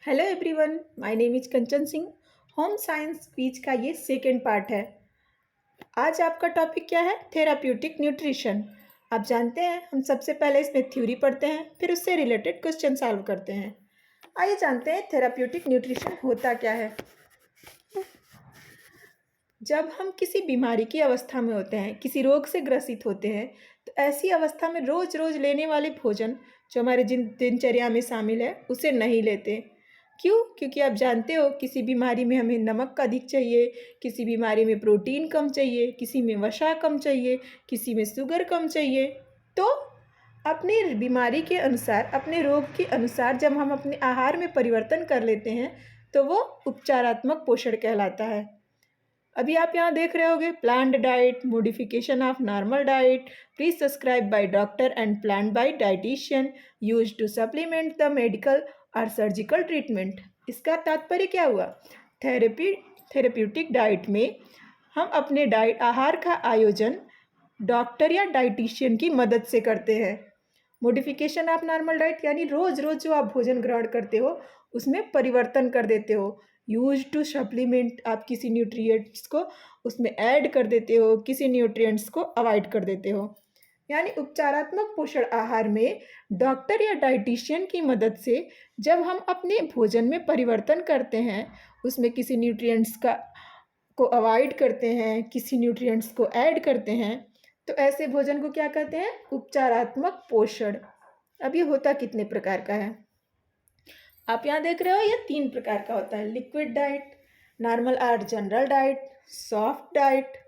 Hello everyone, my name is Kanchan Singh. Home science quiz का ये second part है। आज आपका टॉपिक क्या है? Therapeutic nutrition. आप जानते हैं हम सबसे पहले इसमें थ्योरी पढ़ते हैं, फिर उससे रिलेटेड क्वेश्चन सॉल्व करते हैं। आइए जानते हैं थेराप्यूटिक न्यूट्रिशन होता क्या है। जब हम किसी बीमारी की अवस्था में होते हैं, किसी रोग से ग्रसित होते हैं, तो ऐसी अवस्था में रोज रोज लेने वाले भोजन जो हमारे दिनचर्या में शामिल है उसे नहीं लेते। क्यों? क्योंकि आप जानते हो किसी बीमारी में हमें नमक अधिक चाहिए, किसी बीमारी में प्रोटीन कम चाहिए, किसी में वसा कम चाहिए, किसी में शुगर कम चाहिए। तो अपनी बीमारी के अनुसार, अपने रोग के अनुसार जब हम अपने आहार में परिवर्तन कर लेते हैं तो वो उपचारात्मक पोषण कहलाता है। अभी आप यहाँ देख रहे होगे plant diet, modification of normal diet, please subscribe by doctor and plan by dietitian, use to supplement the medical और सर्जिकल ट्रीटमेंट। इसका तात्पर्य क्या हुआ? थेरेप्यूटिक डाइट में हम अपने डाइट आहार का आयोजन डॉक्टर या डाइटिशियन की मदद से करते हैं। मॉडिफिकेशन ऑफ नॉर्मल डाइट यानी रोज रोज जो आप भोजन ग्रहण करते हो उसमें परिवर्तन कर देते हो। यूज टू सप्लीमेंट, आप किसी न्यूट्रिएंट्स को उसमें ऐड कर देते हो, किसी न्यूट्रिएंट्स को अवॉइड कर देते हो। यानी उपचारात्मक पोषण आहार में डॉक्टर या डाइटिशियन की मदद से जब हम अपने भोजन में परिवर्तन करते हैं, उसमें किसी न्यूट्रिएंट्स का को अवॉइड करते हैं, किसी न्यूट्रिएंट्स को ऐड करते हैं, तो ऐसे भोजन को क्या कहते हैं? उपचारात्मक पोषण। अब ये होता कितने प्रकार का है? आप यहाँ देख रहे हो ये 3 प्रकार का होता है। लिक्विड डाइट, नॉर्मल और general diet, soft diet.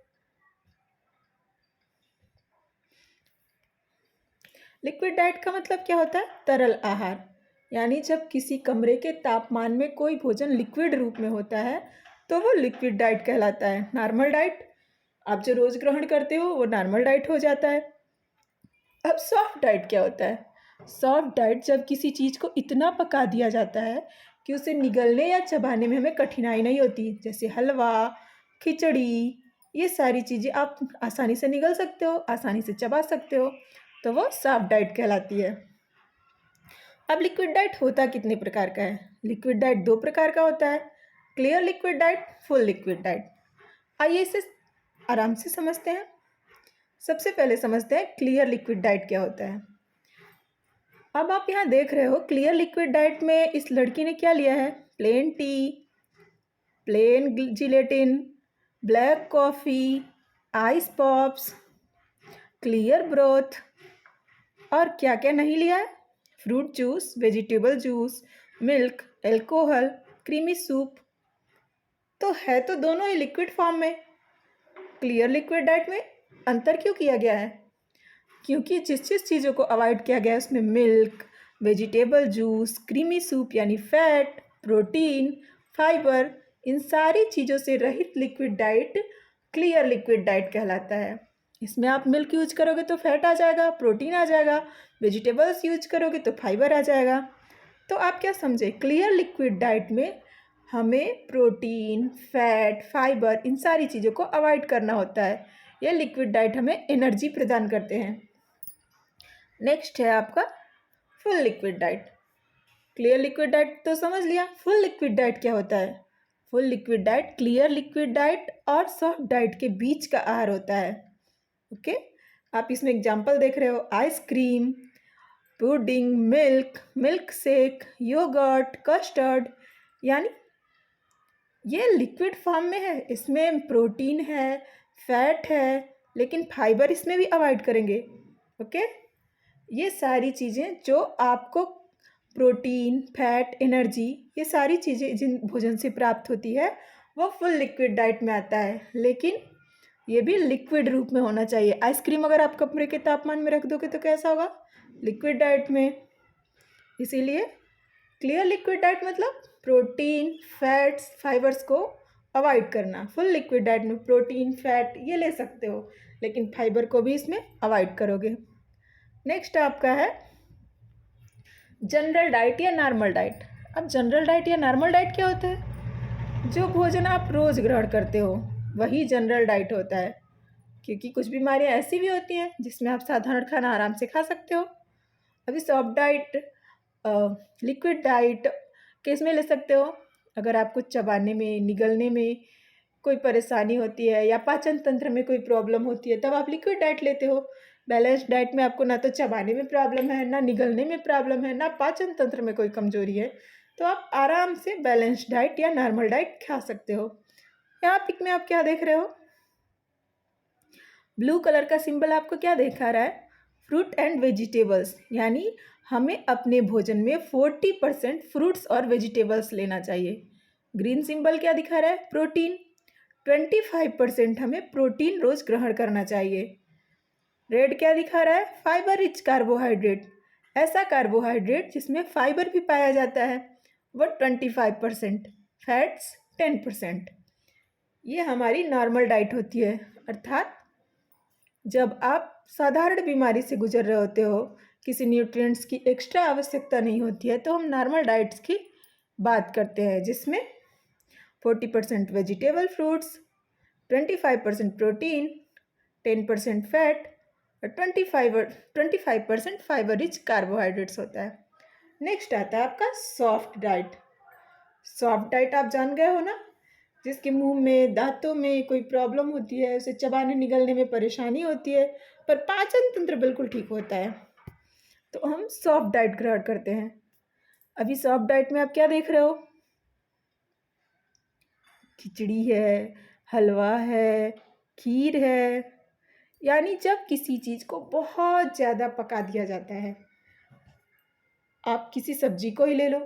Liquid diet का मतलब क्या होता है? तरल आहार। यानी जब किसी कमरे के तापमान में कोई भोजन लिक्विड रूप में होता है तो वो लिक्विड डाइट कहलाता है। नॉर्मल डाइट आप जो रोज ग्रहण करते हो वो नॉर्मल डाइट हो जाता है। अब सॉफ्ट डाइट क्या होता है? सॉफ्ट डाइट जब किसी चीज़ को इतना पका दिया जाता है कि उसे निगलने या चबाने में हमें कठिनाई नहीं होती, जैसे हलवा, खिचड़ी, ये सारी चीज़ें आप आसानी से निगल सकते हो, आसानी से चबा सकते हो, तो वो सॉफ्ट डाइट कहलाती है। अब लिक्विड डाइट होता कितने प्रकार का है? लिक्विड डाइट 2 प्रकार का होता है, clear liquid diet, full liquid diet. आइए इसे आराम से समझते हैं। सबसे पहले समझते हैं क्लियर लिक्विड डाइट क्या होता है। अब आप यहाँ देख रहे हो क्लियर लिक्विड डाइट में इस लड़की ने क्या लिया है? Plain tea, plain gelatin, black coffee, ice pops, clear broth और क्या क्या नहीं लिया है? Fruit juice, vegetable juice, milk, alcohol, creamy soup. तो है तो दोनों ही लिक्विड फॉर्म में। क्लियर लिक्विड डाइट में अंतर क्यों किया गया है? क्योंकि जिस जिस चीज़ों को अवॉइड किया गया है उसमें milk, vegetable juice, creamy soup यानी फैट, प्रोटीन, फाइबर, इन सारी चीज़ों से रहित liquid diet clear liquid diet कहलाता है। इसमें आप मिल्क यूज करोगे तो फैट आ जाएगा, प्रोटीन आ जाएगा, वेजिटेबल्स यूज करोगे तो फाइबर आ जाएगा। तो आप क्या समझे? क्लियर लिक्विड डाइट में हमें प्रोटीन, फैट, फाइबर इन सारी चीज़ों को अवॉइड करना होता है। ये लिक्विड डाइट हमें एनर्जी प्रदान करते हैं। नेक्स्ट है आपका full liquid diet. Clear liquid diet तो समझ लिया, फुल लिक्विड डाइट क्या होता है? Full liquid diet clear liquid diet और सॉफ्ट डाइट के बीच का आहार होता है। ओके, आप इसमें एग्जांपल देख रहे हो, ice cream, pudding, milk, milkshake, yoghurt, custard. यानी ये लिक्विड फॉर्म में है, इसमें प्रोटीन है, फैट है, लेकिन फाइबर इसमें भी अवॉइड करेंगे। ओके, ये सारी चीज़ें जो आपको प्रोटीन, फैट, एनर्जी, ये सारी चीज़ें जिन भोजन से प्राप्त होती है वो फुल लिक्विड डाइट में आता है, लेकिन ये भी लिक्विड रूप में होना चाहिए। आइसक्रीम अगर आप कमरे के तापमान में रख दोगे तो कैसा होगा? लिक्विड डाइट में। इसीलिए क्लियर लिक्विड डाइट मतलब प्रोटीन, फैट्स, फाइबर्स को अवॉइड करना। फुल लिक्विड डाइट में प्रोटीन, फैट ये ले सकते हो, लेकिन फाइबर को भी इसमें अवॉइड करोगे। नेक्स्ट आपका है जनरल डाइट या नॉर्मल डाइट। अब जनरल डाइट या नॉर्मल डाइट क्या होता है? जो भोजन आप रोज़ ग्रहण करते हो वही जनरल डाइट होता है, क्योंकि कुछ बीमारियां ऐसी भी होती हैं जिसमें आप साधारण खाना आराम से खा सकते हो। अभी सॉफ्ट डाइट, लिक्विड डाइट किस में ले सकते हो? अगर आपको चबाने में, निगलने में कोई परेशानी होती है या पाचन तंत्र में कोई प्रॉब्लम होती है, तब आप लिक्विड डाइट लेते हो। बैलेंस्ड डाइट में आपको ना तो चबाने में प्रॉब्लम है, ना निगलने में प्रॉब्लम है, ना पाचन तंत्र में कोई कमजोरी है, तो आप आराम से बैलेंस्ड डाइट या नॉर्मल डाइट खा सकते हो। यहाँ पिक में आप क्या देख रहे हो? ब्लू कलर का सिंबल आपको क्या दिखा रहा है? फ्रूट एंड वेजिटेबल्स, यानी हमें अपने भोजन में 40% फ्रूट्स और वेजिटेबल्स लेना चाहिए। ग्रीन सिंबल क्या दिखा रहा है? प्रोटीन। 25% हमें प्रोटीन रोज ग्रहण करना चाहिए। रेड क्या दिखा रहा है? फाइबर रिच कार्बोहाइड्रेट, ऐसा कार्बोहाइड्रेट जिसमें फाइबर भी पाया जाता है, वो 25%, फैट्स 10%। ये हमारी नॉर्मल डाइट होती है, अर्थात जब आप साधारण बीमारी से गुजर रहे होते हो, किसी न्यूट्रिएंट्स की एक्स्ट्रा आवश्यकता नहीं होती है, तो हम नॉर्मल डाइट्स की बात करते हैं, जिसमें 40% वेजिटेबल फ्रूट्स, 25% प्रोटीन, 10% फैट और 25% फाइबर रिच कार्बोहाइड्रेट्स होता है। नेक्स्ट आता है आपका सॉफ्ट डाइट। सॉफ्ट डाइट आप जान गए हो ना, जिसके मुंह में, दांतों में कोई प्रॉब्लम होती है, उसे चबाने निगलने में परेशानी होती है, पर पाचन तंत्र बिल्कुल ठीक होता है, तो हम सॉफ्ट डाइट ग्रहण करते हैं। अभी सॉफ्ट डाइट में आप क्या देख रहे हो? खिचड़ी है, हलवा है, खीर है, यानी जब किसी चीज़ को बहुत ज़्यादा पका दिया जाता है। आप किसी सब्जी को ही ले लो,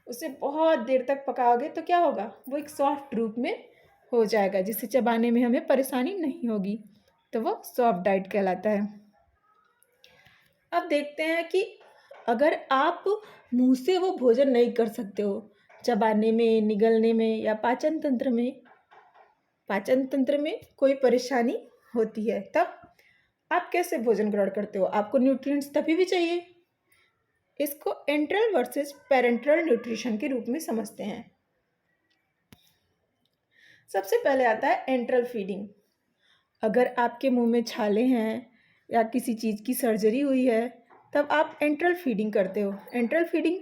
उसे बहुत देर तक पकाओगे तो क्या होगा? वो एक सॉफ्ट रूप में हो जाएगा, जिसे चबाने में हमें परेशानी नहीं होगी, तो वो सॉफ्ट डाइट कहलाता है। अब देखते हैं कि अगर आप मुंह से वो भोजन नहीं कर सकते हो, चबाने में, निगलने में या पाचन तंत्र में कोई परेशानी होती है, तब आप कैसे भोजन ग्रहण करते हो? आपको न्यूट्रिएंट्स तभी भी चाहिए। इसको एंट्रल वर्सेस पेरेंट्रल न्यूट्रिशन के रूप में समझते हैं। सबसे पहले आता है एंट्रल फीडिंग। अगर आपके मुंह में छाले हैं या किसी चीज़ की सर्जरी हुई है, तब आप एंट्रल फीडिंग करते हो। एंट्रल फीडिंग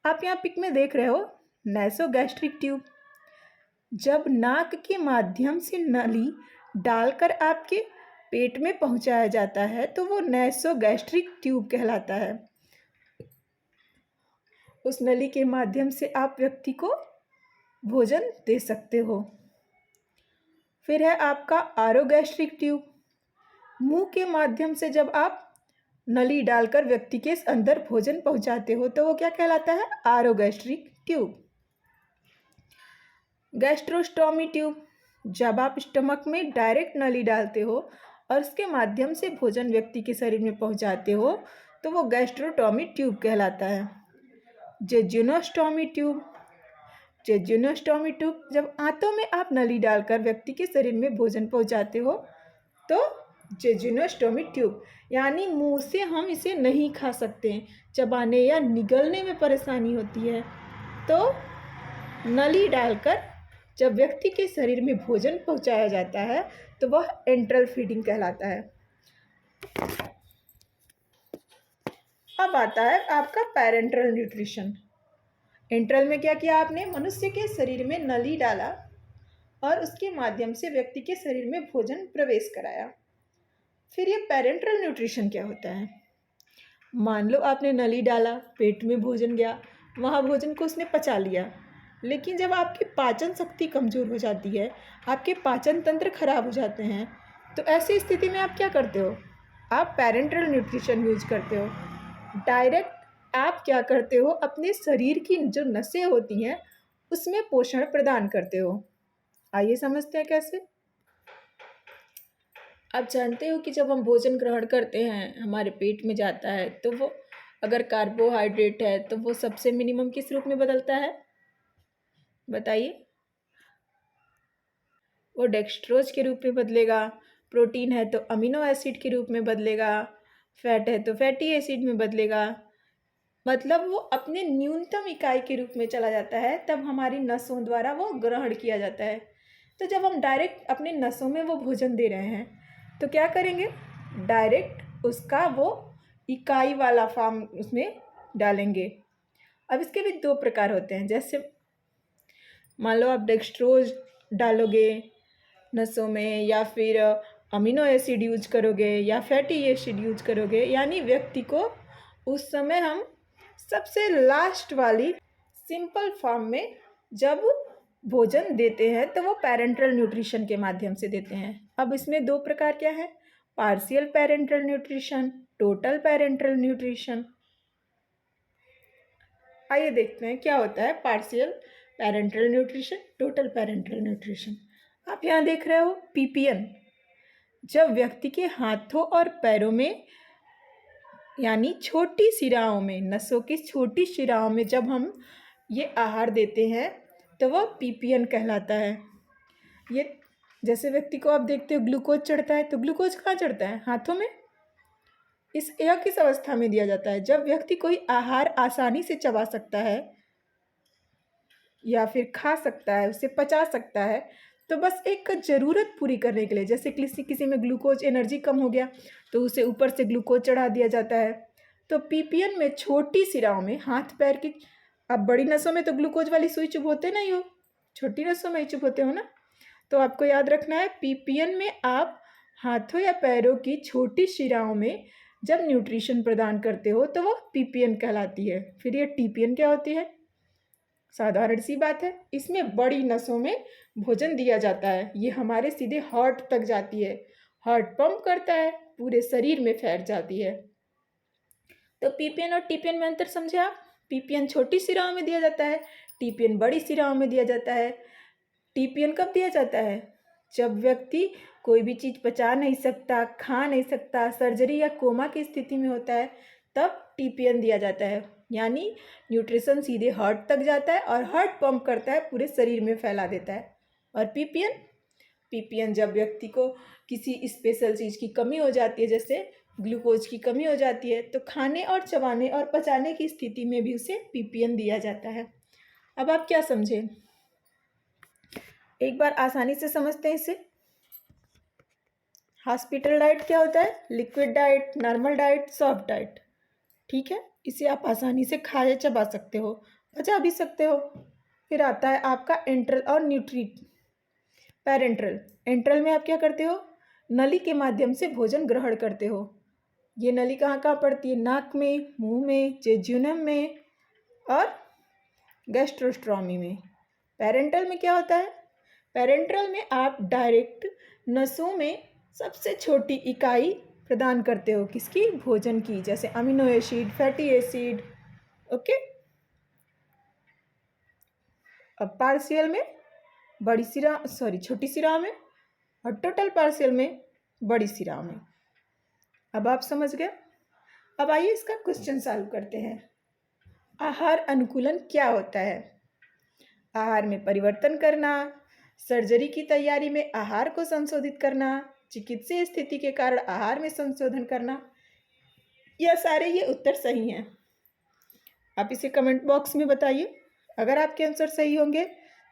आप यहाँ पिक में देख रहे हो, नैसोगैस्ट्रिक ट्यूब। जब नाक के माध्यम से नली डालकर आपके पेट में पहुँचाया जाता है, तो वो नैसोगैस्ट्रिक ट्यूब कहलाता है। उस नली के माध्यम से आप व्यक्ति को भोजन दे सकते हो। फिर है आपका आरोगैस्ट्रिक ट्यूब। मुंह के माध्यम से जब आप नली डालकर व्यक्ति के अंदर भोजन पहुंचाते हो, तो वो क्या कहलाता है? आरोगैस्ट्रिक ट्यूब। गैस्ट्रोस्टोमी ट्यूब, जब आप स्टमक में डायरेक्ट नली डालते हो और उसके माध्यम से भोजन व्यक्ति के शरीर में पहुंचाते हो, तो वो गैस्ट्रोटोमी ट्यूब कहलाता है। जेजुनोस्टोमी ट्यूब, जेजुनोस्टोमी ट्यूब, जब आंतों में आप नली डालकर व्यक्ति के शरीर में भोजन पहुंचाते हो, तो जेजुनोस्टोमी ट्यूब, यानी मुंह से हम इसे नहीं खा सकते, चबाने या निगलने में परेशानी होती है, तो नली डालकर जब व्यक्ति के शरीर में भोजन पहुंचाया जाता है, तो वह एंट्रल फीडिंग कहलाता है। अब आता है आपका पैरेंट्रल न्यूट्रिशन। एंट्रल में क्या किया आपने? मनुष्य के शरीर में नली डाला और उसके माध्यम से व्यक्ति के शरीर में भोजन प्रवेश कराया। फिर ये पैरेंट्रल न्यूट्रिशन क्या होता है? मान लो आपने नली डाला, पेट में भोजन गया, वहाँ भोजन को उसने पचा लिया, लेकिन जब आपकी पाचन शक्ति कमज़ोर हो जाती है, आपके पाचन तंत्र खराब हो जाते हैं, तो ऐसी स्थिति में आप क्या करते हो? आप पैरेंट्रल न्यूट्रिशन यूज करते हो। डायरेक्ट आप क्या करते हो? अपने शरीर की जो नसें होती हैं, उसमें पोषण प्रदान करते हो। आइए समझते हैं कैसे। आप जानते हो कि जब हम भोजन ग्रहण करते हैं, हमारे पेट में जाता है, तो वो अगर कार्बोहाइड्रेट है तो वो सबसे मिनिमम किस रूप में बदलता है? बताइए। वो डेक्सट्रोज के रूप में बदलेगा। प्रोटीन है तो अमीनो एसिड के रूप में बदलेगा। फैट है तो फैटी एसिड में बदलेगा। मतलब वो अपने न्यूनतम इकाई के रूप में चला जाता है, तब हमारी नसों द्वारा वो ग्रहण किया जाता है। तो जब हम डायरेक्ट अपने नसों में वो भोजन दे रहे हैं, तो क्या करेंगे? डायरेक्ट उसका वो इकाई वाला फॉर्म उसमें डालेंगे। अब इसके भी दो प्रकार होते हैं, जैसे मान लो आप डेक्सट्रोज डालोगे नसों में, या फिर अमीनो एसिड यूज करोगे, या फैटी एसिड यूज करोगे, यानी व्यक्ति को उस समय हम सबसे लास्ट वाली सिंपल फॉर्म में जब भोजन देते हैं तो वो पेरेंटल न्यूट्रिशन के माध्यम से देते हैं। अब इसमें दो प्रकार क्या है, partial parental nutrition, total parental nutrition. आइए देखते हैं क्या होता है partial parental nutrition, total parental nutrition. आप यहाँ देख रहे हो पीपीएन, जब व्यक्ति के हाथों और पैरों में यानी छोटी शिराओं में, नसों की छोटी शिराओं में जब हम ये आहार देते हैं तो वह पीपीएन कहलाता है। ये जैसे व्यक्ति को आप देखते हो ग्लूकोज चढ़ता है, तो ग्लूकोज कहाँ चढ़ता है, हाथों में। यह किस अवस्था में दिया जाता है, जब व्यक्ति कोई आहार आसानी से चबा सकता है या फिर खा सकता है, उसे पचा सकता है, तो बस एक ज़रूरत पूरी करने के लिए, जैसे किसी में ग्लूकोज एनर्जी कम हो गया तो उसे ऊपर से ग्लूकोज चढ़ा दिया जाता है। तो पीपीएन में छोटी शिराओं में, हाथ पैर की, अब बड़ी नसों में तो ग्लूकोज वाली सुई चुभोते नहीं हो, छोटी नसों में ही चुभोते हो ना। तो आपको याद रखना है पीपीएन में आप हाथों या पैरों की छोटी शिराओं में जब न्यूट्रिशन प्रदान करते हो तो वह पीपीएन कहलाती है। फिर ये टीपीएन क्या होती है, साधारण सी बात है, इसमें बड़ी नसों में भोजन दिया जाता है, ये हमारे सीधे हार्ट तक जाती है, हार्ट पंप करता है, पूरे शरीर में फैल जाती है। तो पीपीएन और टीपीएन में अंतर समझे आप। पीपीएन छोटी शिराओं में दिया जाता है, टीपीएन बड़ी शिराओं में दिया जाता है। टीपीएन कब दिया जाता है, जब व्यक्ति कोई भी चीज़ पचा नहीं सकता, खा नहीं सकता, सर्जरी या कोमा की स्थिति में होता है, तब टीपीएन दिया जाता है, यानी न्यूट्रिशन सीधे हार्ट तक जाता है और हार्ट पंप करता है, पूरे शरीर में फैला देता है। और पीपीएन जब व्यक्ति को किसी स्पेशल चीज़ की कमी हो जाती है, जैसे ग्लूकोज की कमी हो जाती है, तो खाने और चबाने और पचाने की स्थिति में भी उसे पीपीएन दिया जाता है। अब आप क्या समझे, एक बार आसानी से समझते हैं इसे। हॉस्पिटल डाइट क्या होता है, liquid diet, normal diet, soft diet, ठीक है। इसे आप आसानी से खा या चबा सकते हो, पचा भी सकते हो। फिर आता है आपका एंट्रल और पेरेंट्रल। एंट्रल में आप क्या करते हो, नली के माध्यम से भोजन ग्रहण करते हो। ये नली कहाँ कहाँ पड़ती है, नाक में, मुंह में, जेजुनम में और गैस्ट्रोस्ट्रोमी में। पेरेंट्रल में क्या होता है, पेरेंट्रल में आप डायरेक्ट नसों में सबसे छोटी इकाई प्रदान करते हो, किसकी, भोजन की, जैसे amino acid, fatty acid, okay. अब पार्शियल में छोटी शिरा में, और टोटल पार्शियल में बड़ी शिरा में। अब आप समझ गए। अब आइए इसका क्वेश्चन सॉल्व करते हैं। आहार अनुकूलन क्या होता है, आहार में परिवर्तन करना, सर्जरी की तैयारी में आहार को संशोधित करना, चिकित्सीय स्थिति के कारण आहार में संशोधन करना, यह सारे ये उत्तर सही हैं। आप इसे कमेंट बॉक्स में बताइए। अगर आपके आंसर सही होंगे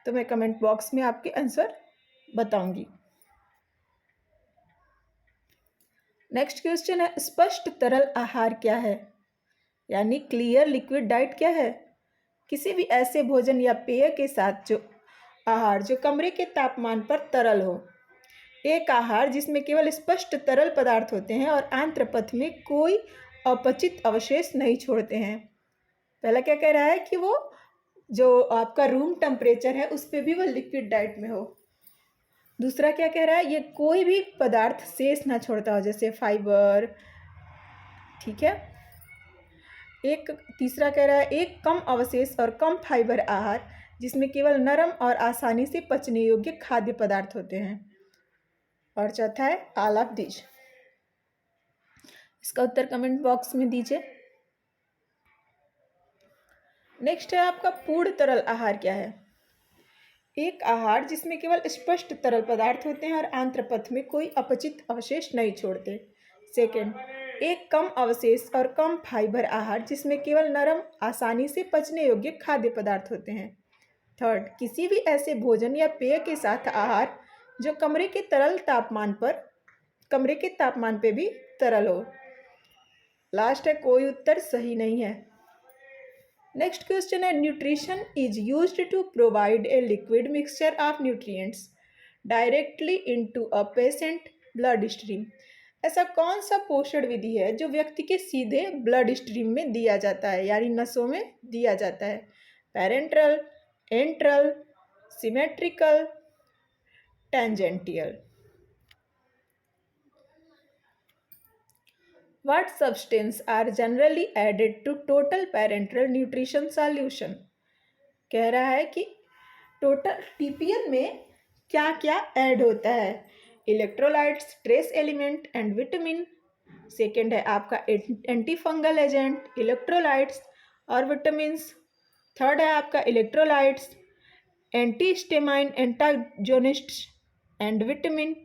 तो मैं कमेंट बॉक्स में आपके आंसर बताऊंगी। नेक्स्ट क्वेश्चन है, स्पष्ट तरल आहार क्या है, यानी क्लियर लिक्विड डाइट क्या है। किसी भी ऐसे भोजन या पेय के साथ जो आहार जो कमरे के तापमान पर तरल हो। एक आहार जिसमें केवल स्पष्ट तरल पदार्थ होते हैं और आंत्रपथ में कोई अपचित अवशेष नहीं छोड़ते हैं। पहला क्या कह रहा है कि वो जो आपका रूम टेम्परेचर है उस पर भी वो लिक्विड डाइट में हो। दूसरा क्या कह रहा है, ये कोई भी पदार्थ शेष ना छोड़ता हो, जैसे फाइबर, ठीक है। एक तीसरा कह रहा है एक कम अवशेष और कम फाइबर आहार जिसमें केवल नरम और आसानी से पचने योग्य खाद्य पदार्थ होते हैं। और चौथा है ऑल ऑफ दीज। इसका उत्तर कमेंट बॉक्स में दीजिए। नेक्स्ट है आपका पूर्ण तरल आहार क्या है। एक आहार जिसमें केवल स्पष्ट तरल पदार्थ होते हैं और आंत्रपथ में कोई अपचित अवशेष नहीं छोड़ते। सेकेंड, एक कम अवशेष और कम फाइबर आहार जिसमें केवल नरम, आसानी से पचने योग्य खाद्य पदार्थ होते हैं। थर्ड, किसी भी ऐसे भोजन या पेय के साथ आहार जो कमरे के तापमान पे भी तरल हो। लास्ट है कोई उत्तर सही नहीं है। नेक्स्ट क्वेश्चन है, nutrition is used to provide a liquid mixture of nutrients directly into a patient bloodstream. ऐसा कौन सा पोषण विधि है जो व्यक्ति के सीधे ब्लड स्ट्रीम में दिया जाता है, यानी नसों में दिया जाता है? Parenteral, enteral, symmetrical, tangential. What substance are generally added to total parenteral nutrition solution? कह रहा है कि टोटल टीपीएन में क्या क्या ऐड होता है? Electrolytes, trace element and vitamin. Second है आपका एंटी फंगल एजेंट, इलेक्ट्रोलाइट्स और विटामिन्स। थर्ड है आपका electrolytes, antihistamine, antagonists and vitamin.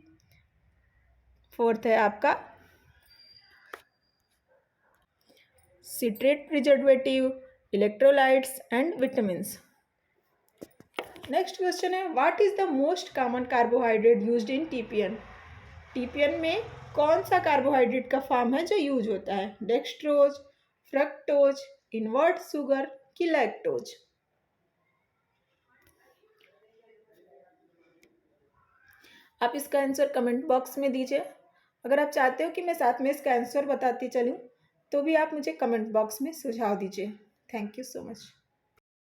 Fourth है आपका citrate preservative, electrolytes and vitamins. Next question है, what is the most common carbohydrate used in TPN? TPN में कौन सा कार्बोहाइड्रेट का फॉर्म है जो यूज होता है? डेक्सट्रोज, फ्रक्टोज, इनवर्ट शुगर की लैक्टोज? आप इसका आंसर कमेंट बॉक्स में दीजिए। अगर आप चाहते हो कि मैं साथ में इसका आंसर बताती चलूँ तो भी आप मुझे कमेंट बॉक्स में सुझाव दीजिए। Thank you so much.